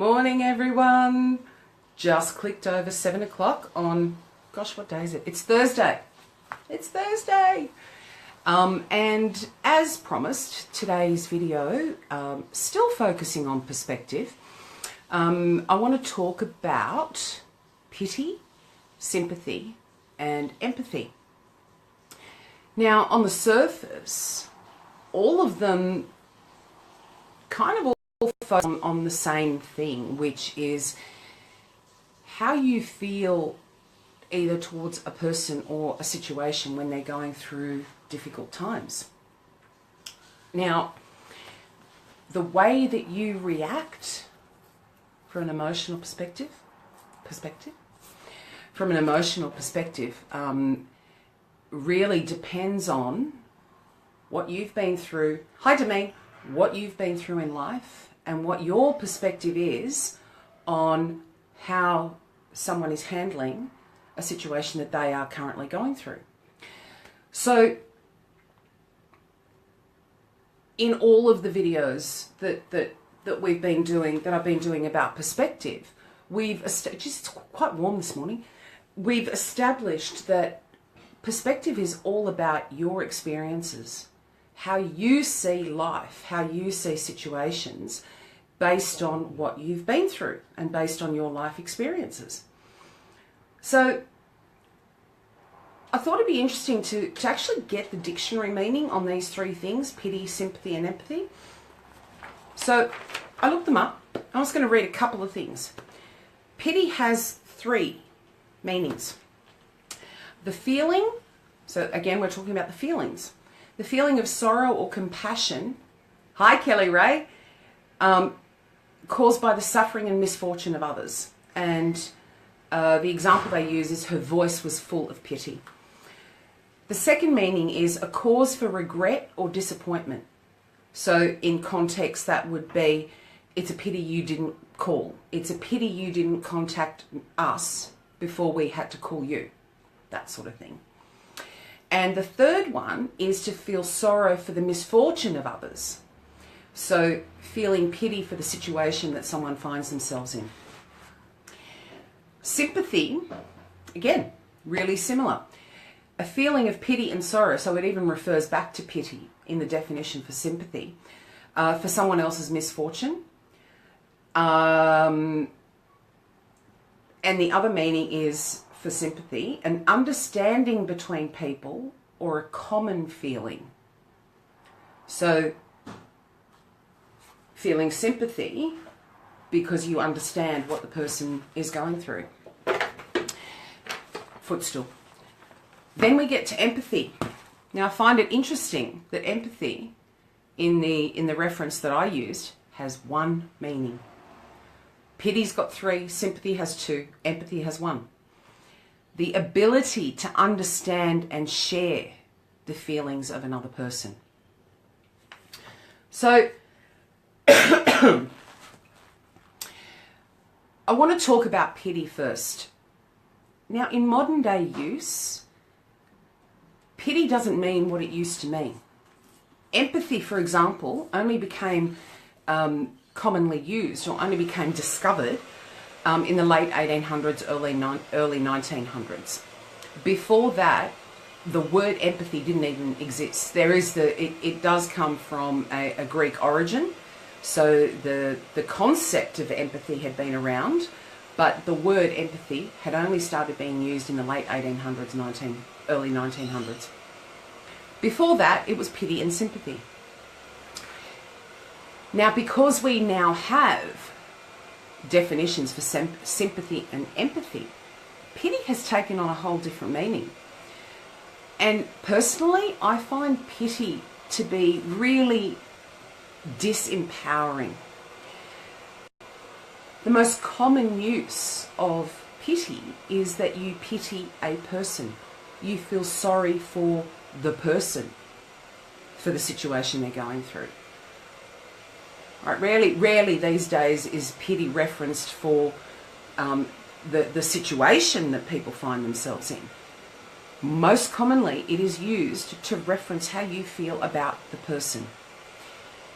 Morning, everyone. Just clicked over 7 o'clock on, gosh, what day is it? It's Thursday. It's Thursday. And as promised, today's video, still focusing on perspective. I want to talk about pity, sympathy, and empathy. Now, on the surface, all of them kind of all focus on the same thing, which is how you feel either towards a person or a situation when they're going through difficult times. Now, the way that you react from an emotional perspective, really depends on what you've been through. Hi, Dameen. What you've been through in life and what your perspective is on how someone is handling a situation that they are currently going through. So, in all of the videos that we've been doing, that I've been doing about perspective, it's quite warm this morning. We've established that perspective is all about your experiences, how you see life, how you see situations based on what you've been through and based on your life experiences. So I thought it'd be interesting to actually get the dictionary meaning on these three things: pity, sympathy, and empathy. So I looked them up. I was going to read a couple of things. Pity has three meanings. The feeling, so again, we're talking about the feelings. The feeling of sorrow or compassion, hi Kelly Ray, caused by the suffering and misfortune of others. And the example they use is her voice was full of pity. The second meaning is a cause for regret or disappointment. So in context, that would be, it's a pity you didn't call. It's a pity you didn't contact us before we had to call you. That sort of thing. And the third one is to feel sorrow for the misfortune of others. So feeling pity for the situation that someone finds themselves in. Sympathy, again, really similar. A feeling of pity and sorrow, so it even refers back to pity in the definition for sympathy, for someone else's misfortune. And the other meaning is, for sympathy, an understanding between people or a common feeling. So feeling sympathy because you understand what the person is going through. Footstool. Then we get to empathy. Now I find it interesting that empathy in the reference that I used has one meaning. Pity's got three, sympathy has two, empathy has one. The ability to understand and share the feelings of another person. So, I want to talk about pity first. Now, in modern day use, pity doesn't mean what it used to mean. Empathy, for example, only became commonly used or only became discovered in the late 1800s, early 1900s. Before that, the word empathy didn't even exist. It does come from a Greek origin, so the concept of empathy had been around, but the word empathy had only started being used in the late 1800s, early 1900s. Before that, it was pity and sympathy. Now, because we now have definitions for sympathy and empathy, pity has taken on a whole different meaning. And personally, I find pity to be really disempowering. The most common use of pity is that you pity a person. You feel sorry for the person, for the situation they're going through. Right, rarely these days is pity referenced for the situation that people find themselves in. Most commonly, it is used to reference how you feel about the person.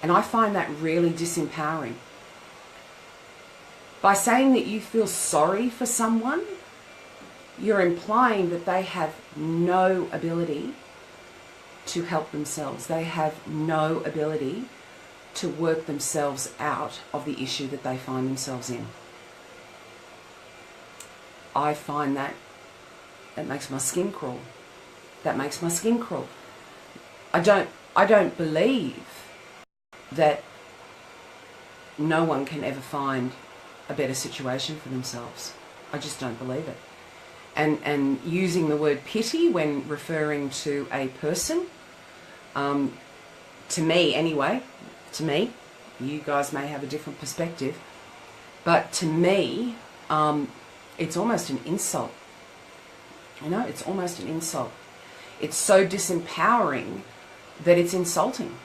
And I find that really disempowering. By saying that you feel sorry for someone, you're implying that they have no ability to help themselves. They have no ability to work themselves out of the issue that they find themselves in. I find that makes my skin crawl. That makes my skin crawl. I don't believe that no one can ever find a better situation for themselves. I just don't believe it. And using the word pity when referring to a person, to me anyway, you guys may have a different perspective, but to me, it's almost an insult. You know, it's almost an insult. It's so disempowering that it's insulting.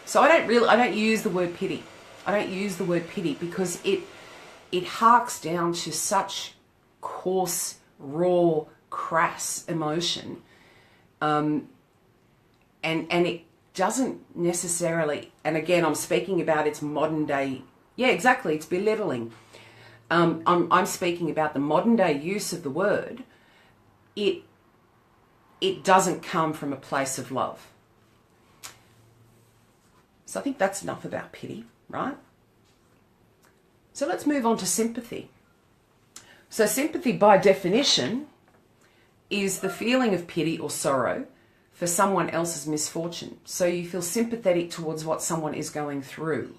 So I don't use the word pity. I don't use the word pity because it harks down to such coarse, raw, crass emotion, and it doesn't necessarily. And again, I'm speaking about its modern day. Yeah, exactly. It's belittling. I'm speaking about the modern day use of the word. It doesn't come from a place of love. So I think that's enough about pity, right? So let's move on to sympathy. So sympathy, by definition, is the feeling of pity or sorrow for someone else's misfortune. So you feel sympathetic towards what someone is going through.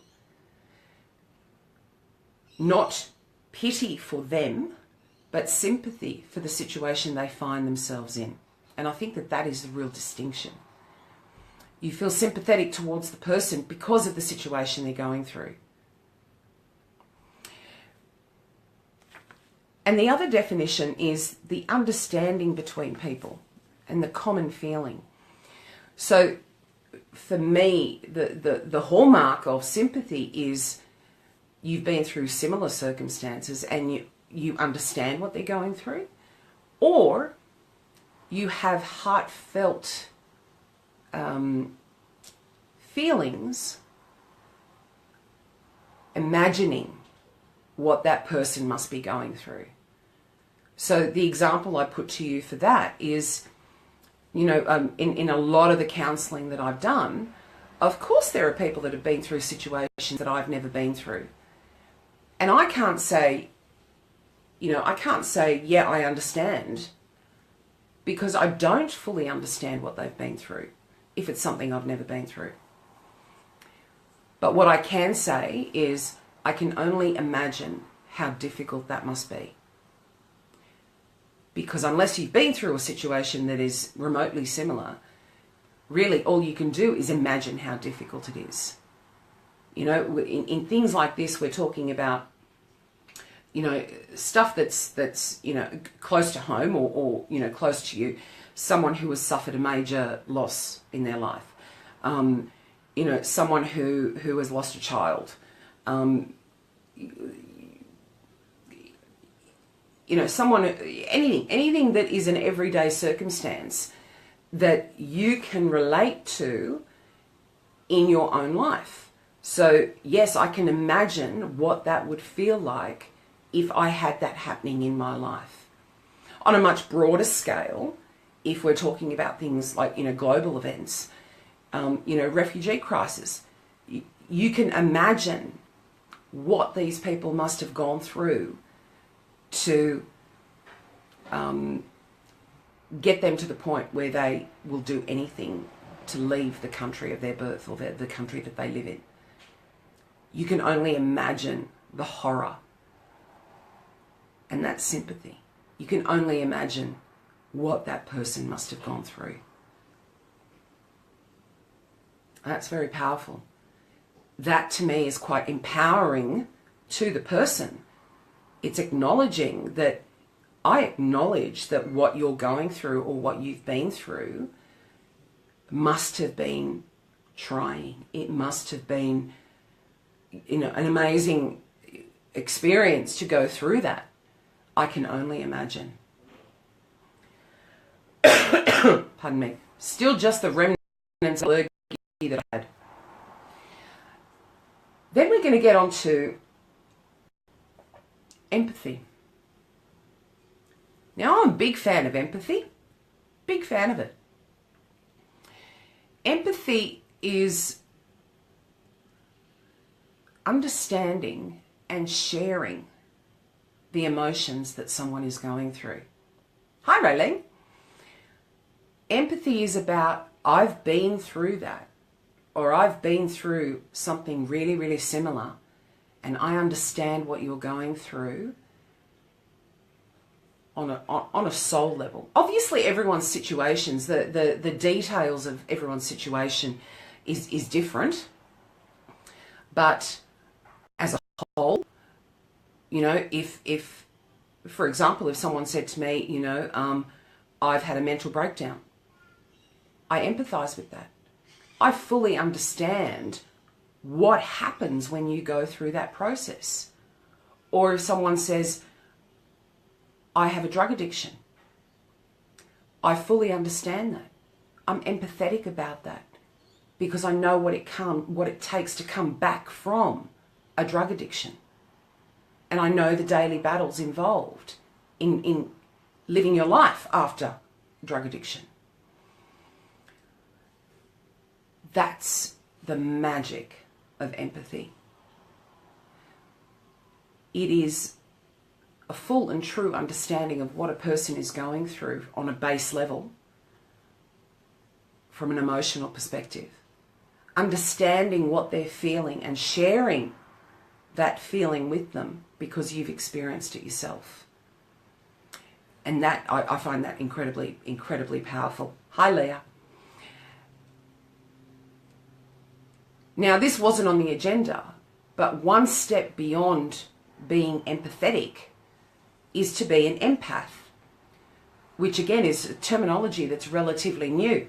Not pity for them, but sympathy for the situation they find themselves in. And I think that is the real distinction. You feel sympathetic towards the person because of the situation they're going through. And the other definition is the understanding between people and the common feeling. So for me, the hallmark of sympathy is you've been through similar circumstances and you understand what they're going through, or you have heartfelt feelings imagining what that person must be going through. So the example I put to you for that is, in a lot of the counselling that I've done, of course there are people that have been through situations that I've never been through. And I can't say, yeah, I understand, because I don't fully understand what they've been through if it's something I've never been through. But what I can say is I can only imagine how difficult that must be. Because unless you've been through a situation that is remotely similar, really all you can do is imagine how difficult it is. In things like this, we're talking about, stuff that's close to home or close to you, someone who has suffered a major loss in their life, someone who has lost a child, anything that is an everyday circumstance that you can relate to in your own life. So yes, I can imagine what that would feel like if I had that happening in my life. On a much broader scale, if we're talking about things like, global events, refugee crisis, you can imagine what these people must have gone through to get them to the point where they will do anything to leave the country of their birth or the country that they live in. You can only imagine the horror. And that's sympathy. You can only imagine what that person must have gone through. That's very powerful. That to me is quite empowering to the person. It's acknowledging that I acknowledge that what you're going through or what you've been through must have been trying. It must have been, an amazing experience to go through that. I can only imagine. Pardon me. Still just the remnants of allergy that I had. Then we're going to get on to Empathy. Now, I'm a big fan of empathy. Big fan of it. Empathy is understanding and sharing the emotions that someone is going through. Hi, Raylene. Empathy is about, I've been through that, or I've been through something really, really similar, and I understand what you're going through on a soul level. Obviously, everyone's situations, the details of everyone's situation is different, but as a whole, you know, if for example, if someone said to me, you know, I've had a mental breakdown, I empathize with that. I fully understand what happens when you go through that process. Or if someone says, I have a drug addiction, I fully understand that. I'm empathetic about that because I know what it takes to come back from a drug addiction. And I know the daily battles involved in living your life after drug addiction. That's the magic of empathy. It is a full and true understanding of what a person is going through on a base level from an emotional perspective. Understanding what they're feeling and sharing that feeling with them because you've experienced it yourself. And that, I find that incredibly, incredibly powerful. Hi, Leah. Now, this wasn't on the agenda, but one step beyond being empathetic is to be an empath, which again is a terminology that's relatively new.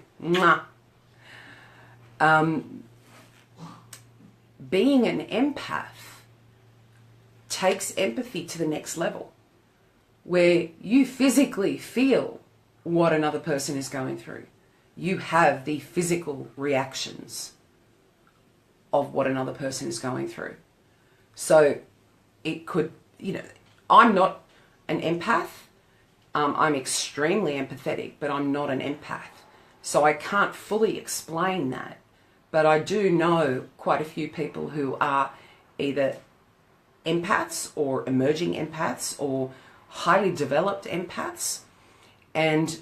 Being an empath takes empathy to the next level, where you physically feel what another person is going through. You have the physical reactions of what another person is going through. So it could, you know, I'm not an empath. I'm extremely empathetic, but I'm not an empath. So I can't fully explain that. But I do know quite a few people who are either empaths or emerging empaths or highly developed empaths, and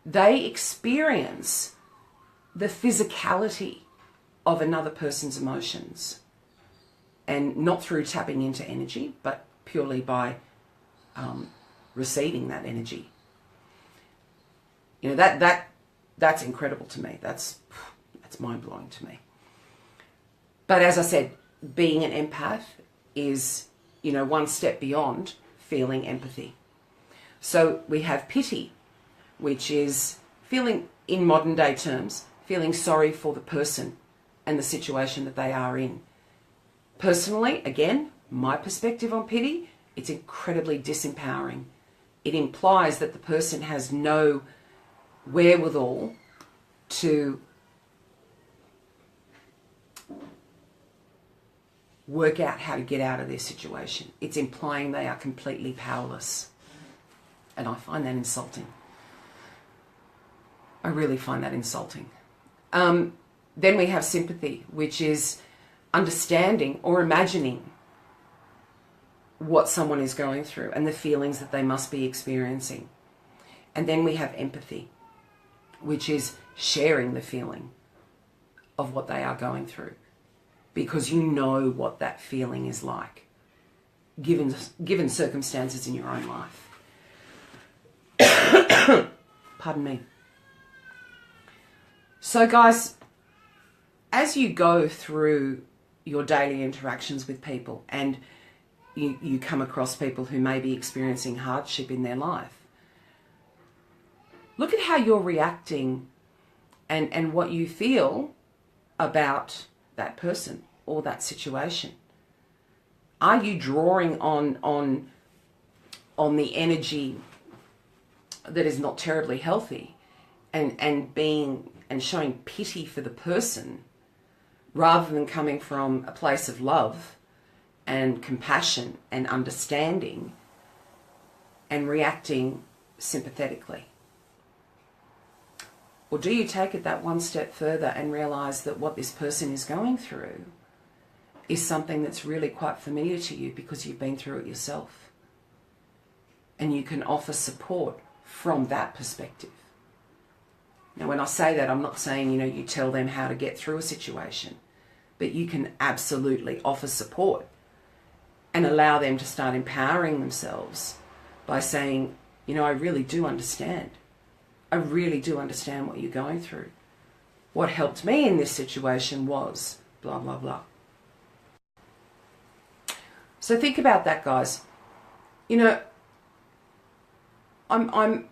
they experience the physicality of another person's emotions, and not through tapping into energy, but purely by receiving that energy. You know, that's incredible to me. That's mind-blowing to me. But as I said, being an empath is, you know, one step beyond feeling empathy. So we have pity, which is feeling, in modern day terms, feeling sorry for the person and the situation that they are in. Personally, again, my perspective on pity, it's incredibly disempowering. It implies that the person has no wherewithal to work out how to get out of their situation. It's implying they are completely powerless. And I find that insulting. I really find that insulting. Then we have sympathy, which is understanding or imagining what someone is going through and the feelings that they must be experiencing. And then we have empathy, which is sharing the feeling of what they are going through, because you know what that feeling is like, given circumstances in your own life. Pardon me. So guys, as you go through your daily interactions with people and you come across people who may be experiencing hardship in their life, look at how you're reacting and what you feel about that person or that situation. Are you drawing on the energy that is not terribly healthy and showing pity for the person rather than coming from a place of love and compassion and understanding and reacting sympathetically? Or do you take it that one step further and realize that what this person is going through is something that's really quite familiar to you because you've been through it yourself? And you can offer support from that perspective. Now, when I say that, I'm not saying, you tell them how to get through a situation, but you can absolutely offer support and allow them to start empowering themselves by saying, I really do understand. I really do understand what you're going through. What helped me in this situation was blah, blah, blah. So think about that, guys. I'm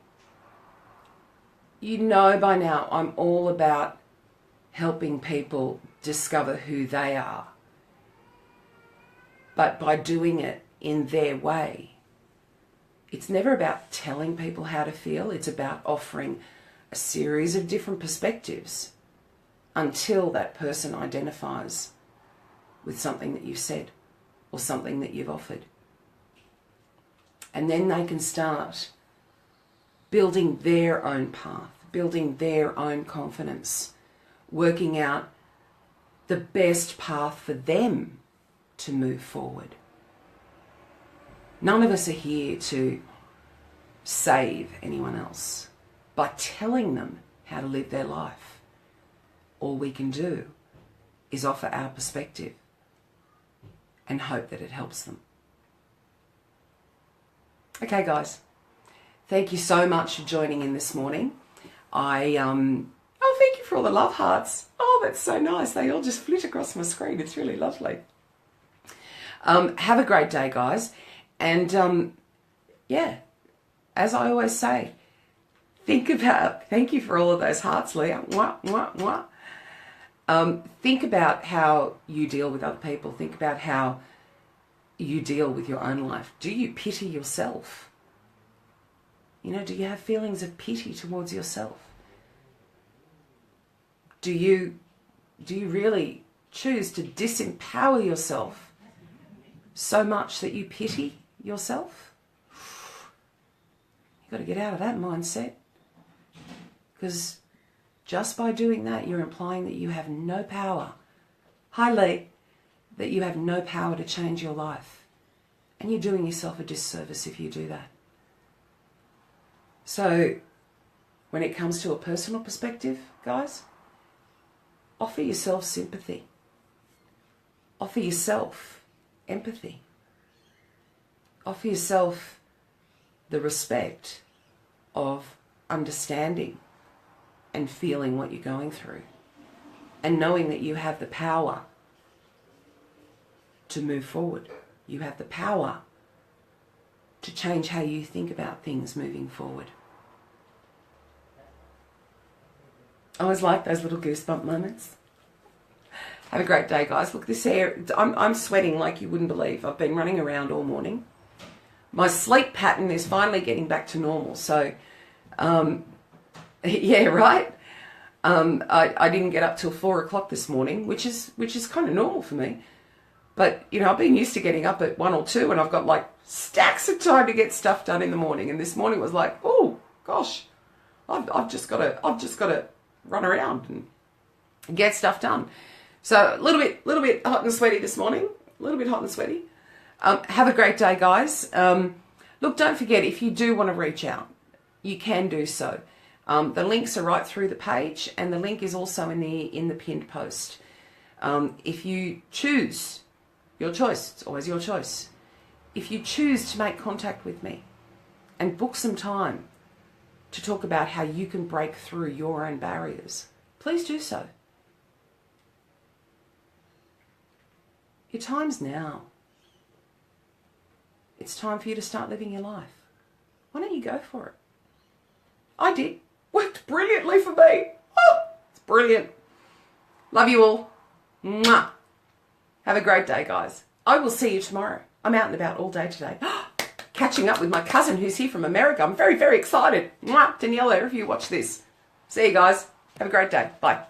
by now, I'm all about helping people discover who they are, but by doing it in their way. It's never about telling people how to feel. It's about offering a series of different perspectives until that person identifies with something that you've said or something that you've offered. And then they can start building their own path, building their own confidence, working out the best path for them to move forward. None of us are here to save anyone else by telling them how to live their life. All we can do is offer our perspective and hope that it helps them. Okay, guys. Thank you so much for joining in this morning. Thank you for all the love hearts. Oh, that's so nice. They all just flit across my screen. It's really lovely. Have a great day, guys. And as I always say, thank you for all of those hearts, Leah. Mwah, mwah, mwah. Think about how you deal with other people. Think about how you deal with your own life. Do you pity yourself? Do you have feelings of pity towards yourself? Do you really choose to disempower yourself so much that you pity yourself? You've got to get out of that mindset, because just by doing that, you're implying that you have no power. Hi, Lee. That you have no power to change your life. And you're doing yourself a disservice if you do that. So, when it comes to a personal perspective, guys, offer yourself sympathy. Offer yourself empathy. Offer yourself the respect of understanding and feeling what you're going through, and knowing that you have the power to move forward. You have the power to change how you think about things moving forward. I always like those little goosebump moments. Have a great day, guys. Look, this hair, I'm sweating like you wouldn't believe. I've been running around all morning. My sleep pattern is finally getting back to normal. So, yeah, right? I didn't get up till 4 o'clock this morning, which is kind of normal for me. But, I've been used to getting up at 1 or 2, and I've got like stacks of time to get stuff done in the morning. And this morning was like, oh gosh, I've just got to run around and get stuff done. So a little bit hot and sweaty this morning. A little bit hot and sweaty. Have a great day, guys. Look, don't forget, if you do want to reach out, you can do so. The links are right through the page, and the link is also in the pinned post. If you choose, your choice, it's always your choice. If you choose to make contact with me and book some time to talk about how you can break through your own barriers, please do so. Your time's now. It's time for you to start living your life. Why don't you go for it? I did. Worked brilliantly for me. Oh, it's brilliant. Love you all. Mwah. Have a great day, guys. I will see you tomorrow. I'm out and about all day today. Catching up with my cousin who's here from America. I'm very, very excited. Mwah. Daniela, if you watch this. See you guys. Have a great day. Bye.